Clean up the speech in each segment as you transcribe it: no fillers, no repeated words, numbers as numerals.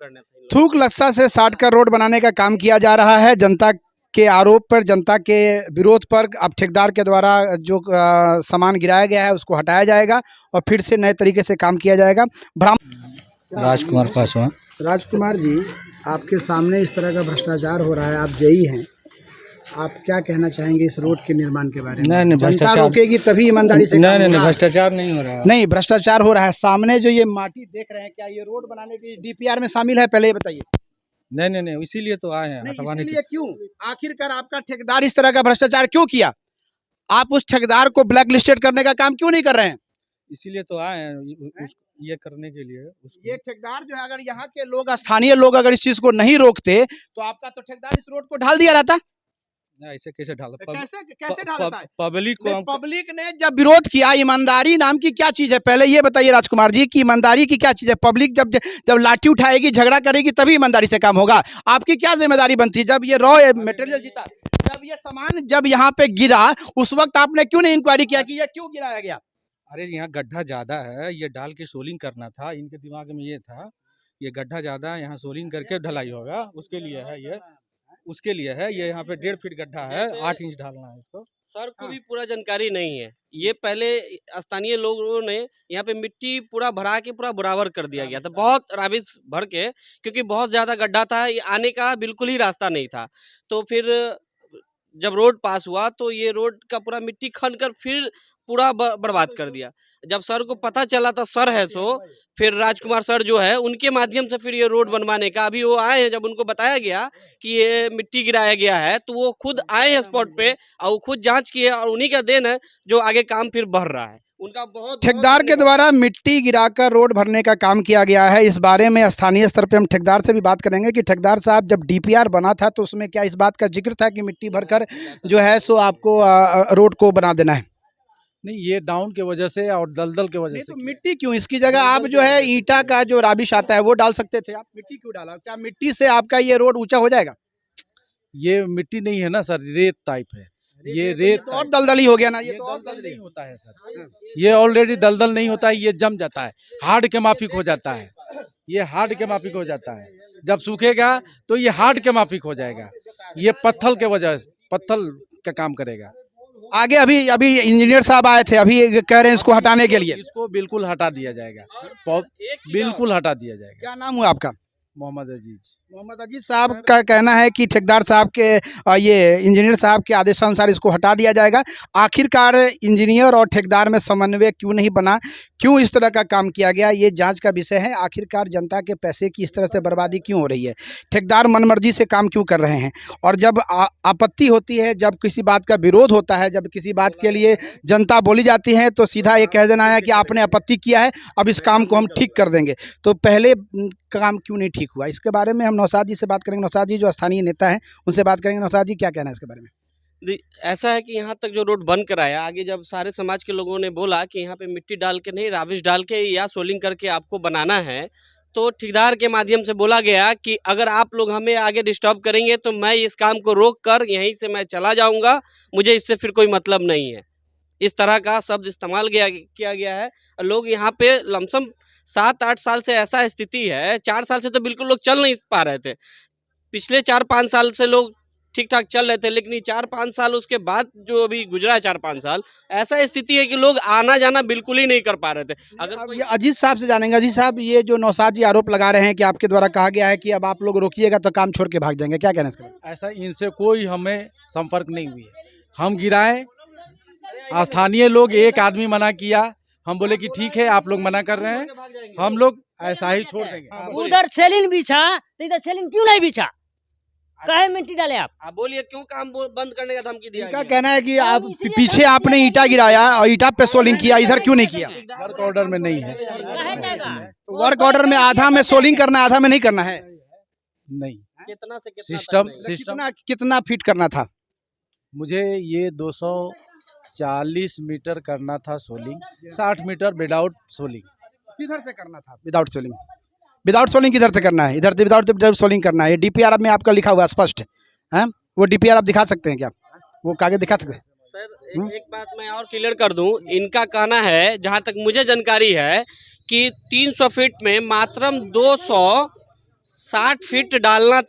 करना था इन लोगों थूक लस्सा से 60 का रोड बनाने का काम किया जा रहा है। जनता के आरोप पर, जनता के विरोध पर अब ठेकेदार के द्वारा जो सामान गिराया गया है उसको हटाया जाएगा और फिर से नए तरीके से काम किया जाएगा। राजकुमार पासवान। राजकुमार जी, आपके सामने इस तरह का भ्रष्टाचार हो रहा है, आप जेई हैं, आप क्या कहना चाहेंगे इस रोड के निर्माण के बारे में? नहीं, जनता भ्रष्टाचार रोकेगी तभी ईमानदारी से काम नहीं, होगा। भ्रष्टाचार नहीं हो रहा है। नहीं, भ्रष्टाचार हो रहा है। सामने जो ये माटी देख रहे हैं, क्या ये रोड बनाने की डीपीआर में शामिल है? पहले ये बताइए। नहीं, इसीलिए तो आए हैं नहीं, हटवाने के इसीलिए क्यों? आखिरकार आपका ठेकेदार इस तरह का भ्रष्टाचार क्यों किया? आप उस ठेकेदार को ब्लैक लिस्टेड करने का काम क्यों नहीं कर रहे हैं? इसीलिए तो आए हैं ये करने के लिए। ये ठेकेदार जो है, अगर यहाँ के लोग, स्थानीय लोग अगर इस चीज को नहीं रोकते तो आपका तो ठेकेदार इस रोड को ढाल दिया रहता। ऐसे कैसे ढाला? कैसे ढालता है? पब्लिक को पब्लिक ने जब विरोध किया, ईमानदारी नाम की क्या चीज है? पहले ये बताइए राजकुमार जी कि ईमानदारी की क्या चीज है? पब्लिक जब जब लाठी उठाएगी, झगड़ा करेगी, तभी ईमानदारी से काम होगा। आपकी क्या जिम्मेदारी बनती है? जब ये रॉ मटेरियल जीता, जब ये सामान जब यहाँ पे गिरा, उस वक्त आपने क्यों नहीं इंक्वायरी किया कि ये क्यों गिराया गया? अरे यहाँ गड्ढा ज्यादा है, ये डाल के सोलिंग करना था। इनके दिमाग में ये था ये गड्ढा ज्यादा है, यहाँ सोलिंग करके ढलाई होगा, उसके लिए है ये। उसके लिए है ये। यहाँ पे 1.5 फीट गड्ढा है, 8 इंच ढालना है इसको। सर को भी पूरा जानकारी नहीं है। ये पहले स्थानीय लोगों ने यहाँ पे मिट्टी पूरा भरा के पूरा बराबर कर दिया गया था, बहुत राबिश भर के, क्योंकि बहुत ज़्यादा गड्ढा था, ये आने का बिल्कुल ही रास्ता नहीं था। तो फिर जब रोड पास हुआ तो ये रोड का पूरा मिट्टी खन कर फिर पूरा बर्बाद कर दिया। जब सर को पता चला था, सर है सो, फिर राजकुमार सर जो है उनके माध्यम से फिर ये रोड बनवाने का, अभी वो आए हैं, जब उनको बताया गया कि ये मिट्टी गिराया गया है तो वो खुद आए हैं स्पॉट पे और वो खुद जांच किए, और उन्हीं का देन है जो आगे काम फिर बढ़ रहा है। उनका बहुत ठेकेदार के द्वारा मिट्टी गिराकर रोड भरने का काम किया गया है। इस बारे में स्थानीय स्तर पे हम ठेकेदार से भी बात करेंगे कि ठेकेदार साहब, जब डीपीआर बना था तो उसमें क्या इस बात का जिक्र था कि मिट्टी भरकर जो है सो आपको रोड को बना देना है? नहीं, ये डाउन की वजह से और दलदल की वजह से। तो मिट्टी क्यों? इसकी जगह आप जो है ईंटा का जो राबिश आता है वो डाल सकते थे, आप मिट्टी क्यों डाला? क्या मिट्टी से आपका ये रोड ऊंचा हो जाएगा? ये मिट्टी नहीं है ना सर, रेत टाइप है। ये रेत तो और दलदली हो गया ना, ये तो और दलदल दलदली नहीं होता है सर। ये ऑलरेडी दलदल नहीं होता है, ये जम जाता है, हार्ड के माफिक हो जाता है। ये हार्ड के माफिक हो जाता है, जब सूखेगा तो ये हार्ड के माफिक हो जाएगा। ये पत्थर के वजह से, पत्थर का काम करेगा आगे। अभी इंजीनियर साहब आए थे, अभी कह रहे हैं इसको हटाने के लिए। इसको बिल्कुल हटा दिया जाएगा, बिल्कुल हटा दिया जाएगा। क्या नाम हुआ आपका? मोहम्मद अजीज। मोहम्मद अजीज साहब का कहना है कि ठेकेदार साहब के ये इंजीनियर साहब के आदेशानुसार इसको हटा दिया जाएगा। आखिरकार इंजीनियर और ठेकेदार में समन्वय क्यों नहीं बना, क्यों इस तरह का काम किया गया, ये जांच का विषय है। आखिरकार जनता के पैसे की इस तरह से बर्बादी क्यों हो रही है? ठेकेदार मनमर्जी से काम क्यों कर रहे हैं? और जब आपत्ति होती है, जब किसी बात का विरोध होता है, जब किसी बात के लिए जनता बोली जाती है, तो सीधा ये कह देना है कि आपने आपत्ति किया है, अब इस काम को हम ठीक कर देंगे। तो पहले काम क्यों नहीं ठीक हुआ? इसके बारे में हम नौशाद जी से बात करेंगे। नौशाद जी जो स्थानीय नेता हैं, उनसे बात करेंगे। नौशाद जी, क्या कहना है इसके बारे में? ऐसा है कि यहाँ तक जो रोड बन कर आया, आगे जब सारे समाज के लोगों ने बोला कि यहाँ पे मिट्टी डाल के नहीं, राविश डाल के या सोलिंग करके आपको बनाना है, तो ठेकेदार के माध्यम से बोला गया कि अगर आप लोग हमें आगे डिस्टर्ब करेंगे तो मैं इस काम को रोक कर यहीं से मैं चला जाऊँगा, मुझे इससे फिर कोई मतलब नहीं है। इस तरह का शब्द इस्तेमाल किया गया है। लोग यहाँ पे लमसम 7-8 साल से ऐसा स्थिति है, 4 साल से तो बिल्कुल लोग चल नहीं पा रहे थे। पिछले 4-5 साल से लोग ठीक ठाक चल रहे थे, लेकिन 4-5 साल उसके बाद जो अभी गुजरा है 4-5 साल, ऐसा स्थिति है कि लोग आना जाना बिल्कुल ही नहीं कर पा रहे थे। अगर ये अजीज साहब से जानेंगे। अजीज साहब, ये जो नौशाद जी आरोप लगा रहे हैं कि आपके द्वारा कहा गया है कि अब आप लोग रोकिएगा तो काम छोड़ के भाग जाएंगे, क्या कहना है इसके बारे में? ऐसा इनसे कोई हमें संपर्क नहीं हुई है। हम गिराए, स्थानीय लोग, एक आदमी मना किया, हम बोले कि ठीक है, आप लोग मना कर रहे हैं, हम लोग ऐसा ही छोड़ देंगे। उधर सेलिंग बिछा तो इधर सेलिंग क्यों नहीं बिछा? काहे मिट्टी डाले आप? बोलिए क्यों काम बंद करने का धमकी दिया? इनका कहना है कि आप पीछे आपने ईटा गिराया और ईटा पे सोलिंग किया, इधर क्यों नहीं किया? वर्क ऑर्डर में नहीं है। वर्क ऑर्डर में आधा में सोलिंग करना है, आधा में नहीं करना है। नहीं, कितना से कितना सिस्टम कितना फीट करना था? मुझे ये 240 मीटर करना था सोलिंग, 60 मीटर विदाउट सोलिंग। किधर से करना था विदाउट सोलिंग? विदाउट सोलिंग किधर से करना है? इधर से विदाउट सोलिंग करना है। ये डीपीआर में आपका लिखा हुआ है स्पष्ट है, वो डीपीआर आप दिखा सकते हैं क्या? वो कागज दिखा सकते हैं? सर एक बात मैं और क्लियर कर दूं, इनका कहना है, जहां तक मुझे जानकारी है, कि 300 फीट में मात्रम 60 फीट डालना,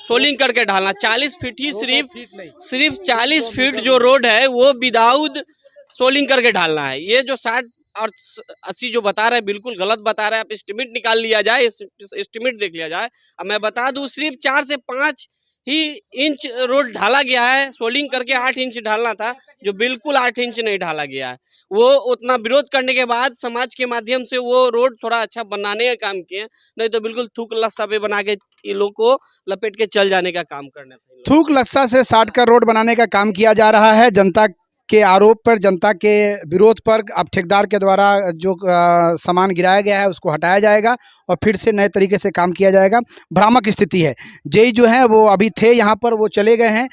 सोलिंग करके डालना, 40 फीट ही सिर्फ 40 फीट जो रोड है वो विदाउट सोलिंग करके ढालना है। ये जो 60 और 80 जो बता रहे हैं बिल्कुल गलत बता रहे हैं। आप एस्टिमेट निकाल लिया जाए, एस्टिमेट देख लिया जाए। अब मैं बता दूं सिर्फ 4 से 5 ही इंच रोड ढाला गया है, सोलिंग करके 8 इंच ढालना था, जो बिल्कुल 8 इंच नहीं ढाला गया है। वो उतना विरोध करने के बाद समाज के माध्यम से वो रोड थोड़ा अच्छा बनाने का काम किए, नहीं तो बिल्कुल थूक लस्सा पे बना के इन लोग को लपेट के चल जाने का काम करना था। थूक लस्सा से 60 का रोड बनाने का काम किया जा रहा है। जनता के आरोप पर, जनता के विरोध पर अब ठेकेदार के द्वारा जो सामान गिराया गया है उसको हटाया जाएगा और फिर से नए तरीके से काम किया जाएगा। भ्रामक स्थिति है। जेई जो है वो अभी थे यहाँ पर, वो चले गए हैं।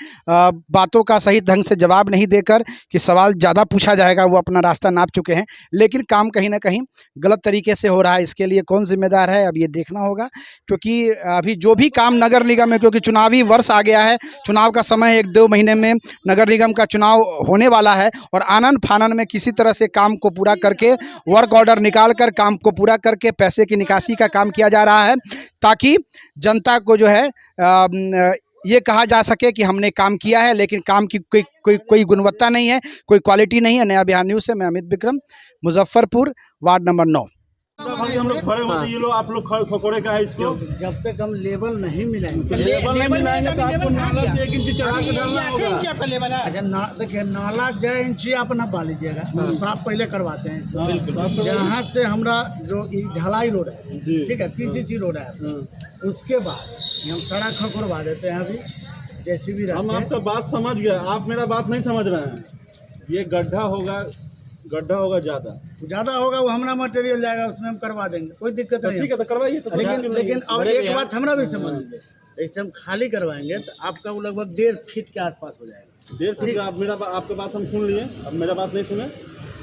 बातों का सही ढंग से जवाब नहीं देकर कि सवाल ज़्यादा पूछा जाएगा, वो अपना रास्ता नाप चुके हैं। लेकिन काम कहीं ना कहीं गलत तरीके से हो रहा है। इसके लिए कौन जिम्मेदार है अब ये देखना होगा, क्योंकि अभी जो भी काम नगर निगम में, क्योंकि चुनावी वर्ष आ गया है, चुनाव का समय 1-2 महीने में नगर निगम का चुनाव होने वाला है और आनन फानन में किसी तरह से काम को पूरा करके, वर्क ऑर्डर निकाल कर काम को पूरा करके पैसे की निकासी का काम किया जा रहा है, ताकि जनता को जो है ये कहा जा सके कि हमने काम किया है, लेकिन काम की कोई गुणवत्ता नहीं है, कोई क्वालिटी नहीं है। नया बिहार न्यूज़ से मैं अमित विक्रम, मुजफ्फरपुर, वार्ड नंबर 9। हम लोग खड़े होते, ये लोग आप लोग खकोड़े का है इसको। जब तक हम लेवल नहीं मिलाएंगे, लेवल नहीं मिलाएंगे तो आपको नाला से 1 इंच चढ़ा के डालना होगा। अच्छा देखिए, नाला 1 इंच आप ना पा लीजिएगा, साफ पहले करवाते हैं इसको। जहाँ से हमारा जो ढलाई रोड है, ठीक है, PCC रोड है, उसके बाद हम सड़क खकोड़वा देते हैं। अभी जैसे भी हम आपका बात समझ गए, आप मेरा बात नहीं समझ रहे हैं। ये गड्ढा होगा ज़्यादा होगा, वो हमारा मटेरियल जाएगा, उसमें हम करवा देंगे, कोई दिक्कत नहीं। ठीक है, तो करवाइए। लेकिन अब एक बात हमरा भी समझ लीजिए, जैसे हम खाली करवाएंगे तो आपका वो लगभग 1.5 फीट के आसपास हो जाएगा। 1.5 फीट। आप आपका बात हम सुन लिए, अब मेरा बात नहीं सुने।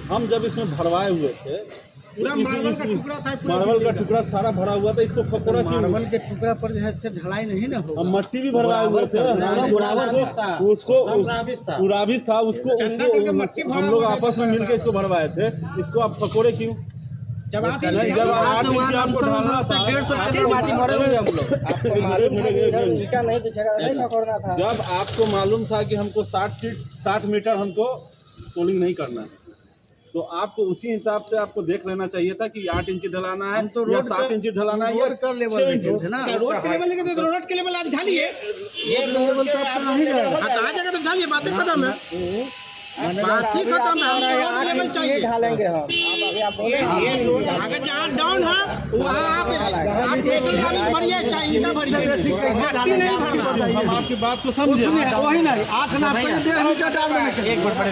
हम जब इसमें भरवाए हुए थे, पूरा मार्बल का टुकड़ा सारा भरा हुआ था, इसको खकोड़ा क्यों? मार्बल के टुकड़ा पर जो है से ढलाई नहीं ना होगा। हम मट्टी भी भरवाए हुए थे, उसको पुराबिस था, उसको हम लोग आपस में मिलकर इसको भरवाए थे। इसको आप खकोड़े क्यों? जब आपको ढालना था, 150 माटी भरे हुए हम लोग। जब आपको मालूम था कि हमको 60 मीटर हमको सोलिंग नहीं करना है, तो आपको उसी हिसाब से आपको देख लेना चाहिए था कि 8 इंच ढलाना है तो या 7 इंच ढलाना है, या कर लेवल लेके थे ना। रोड के लेवल लेके तो रोड के लेवल आज ढालिए, ये लेवल तो आपको नहीं जाएगा। कहाँ जगह तो ढालिए, बातें खत्म है, बात ही खत्म है। हमको लेवल चाहिए, ढालेंगे हम। अगर जहाँ डाउन है वहाँ आप भरिए, चाहे ईंटा भरिए, हम आपकी बात को समझे। वही नहीं 8 ना 1.5 मीटर डाल देंगे। एक मिनट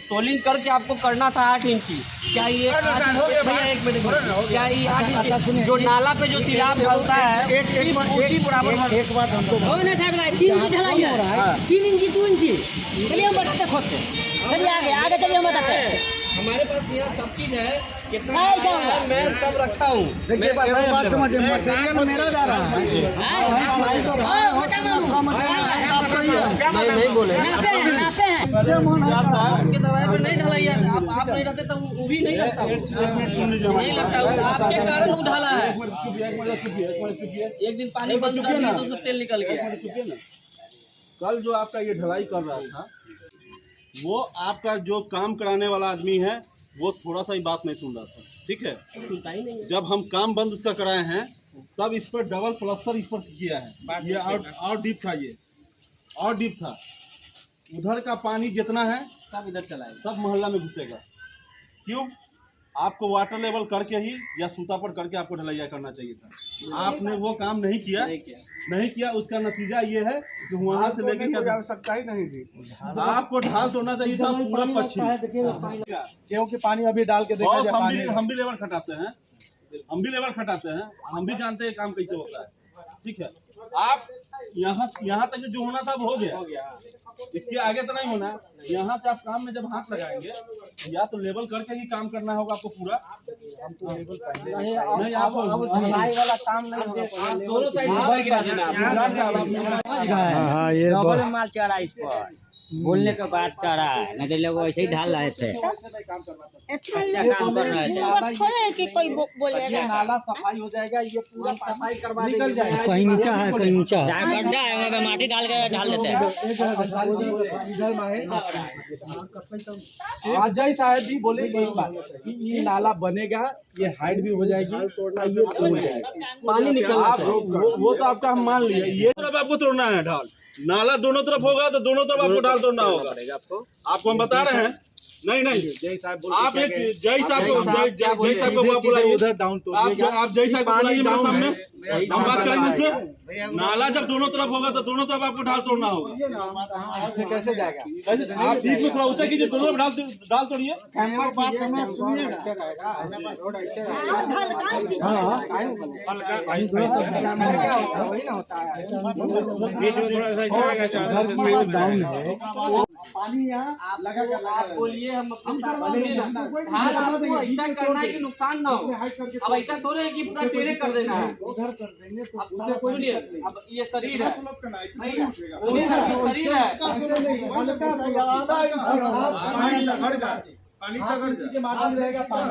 सोलिंग करके आपको करना था 8 इंची। क्या ये 1 मिनट, क्या ये 8 इंच जो नाला पे जो सिलाब ढलता है एक बात हमको 3 इंची ढलाई है, 3 इंची 2 इंची। चलिए हम बताते खोदते, चलिए आगे चलिए हम बताते हैं। हमारे पास यहाँ सब चीज है, कितना नहीं जाऊंगा। मैं सब रखा हूँ। देखिए, बात समझिए, मटेरियल मेरा जा रहा है। नहीं बोले नापे हैं। आपके दरवाजे पे नहीं ढलाई है, आप नहीं रहते तो वो भी नहीं लगता, नहीं लगता। आपके कारण वो ढाला है। एक दिन पानी बंद कर दिया तो उसमें तेल निकल गया। कल जो आपका ये ढलाई कर रहा था, वो आपका जो काम कराने वाला आदमी है, वो थोड़ा सा ही बात नहीं सुन रहा था, ठीक है। सुनता ही नहीं है। जब हम काम बंद उसका कराए हैं, तब इस पर डबल प्लास्टर इस पर किया है। ये और डीप था, ये और डीप था। उधर का पानी जितना है सब इधर चलाएगा, सब मोहल्ला में घुसेगा। क्यों? आपको वाटर लेवल करके ही या सूता पर करके आपको ढलैया करना चाहिए था। आपने वो काम नहीं किया। उसका नतीजा ये है कि वहाँ से लेके जा सकता ही नहीं थी। आपको ढाल तोड़ना चाहिए था पूरा पश्चिम, क्योंकि पानी अभी डाल के देखा जाए। हम भी लेवल खटाते हैं, हम भी जानते हैं काम कैसे होता है, ठीक है। आप यहाँ तक जो होना था वो हो गया, इसके आगे तो नहीं होना। यहाँ से आप काम में जब हाथ लगाएंगे, या तो लेवल करके ही काम करना होगा आपको पूरा। हम तो लेवल नहीं, आप वाला काम नहीं, दोनों साइड गिरा देना। ये डबल माल चढ़ा इस पर। बोलने के बाद चढ़ा है, नहीं तो लोग वैसे ही ढाल रहे थे, अच्छा काम कर रहे थे। थोड़े है कि कोई बोलेगा नाला सफाई हो जाएगा, ये पूरा सफाई करवा निकल जाएगा। कहीं नीचा है, कहीं नीचा है, जहाँ गड्ढा है वहाँ पे माटी डाल के ढाल देते हैं। अजय साहब भी बोले यही बात कि ये नाला बनेगा, ये हाइट भी हो जाएगी, ये हो जाएगा, पानी निकल आप वो तो आपका हम मान लिए, ये तरफ आपको तोड़ना है ढाल, नाला दोनों तरफ होगा तो दोनों तरफ आपको ढाल तोड़ना होगा। आपको हम बता रहे हैं, नहीं आप एक जय साहब को बुलाइए, उधर डाउन तो आप जय साहब को बुलाइए मेरे सामने, हम बात करेंगे उनसे। नाला जब दोनों तरफ होगा तो दोनों तरफ आपको ढाल तोड़ना होगा। कैसे जाएगा? आप बीच में थोड़ा ऊंचा कीजिए, दोनों तरफ ढाल तोड़िए। पानी यहाँ लगा आप बोलिए, हम ढाल आपको ऐसा करना है कि नुकसान ना हो। अब ऐसा थोड़े है कि पूरा टेढ़े कर देना है। अब सुनिए, अब ये शरीर है, सुनिए ना, ये शरीर है, पानी के माध्यम रहेगा, पानी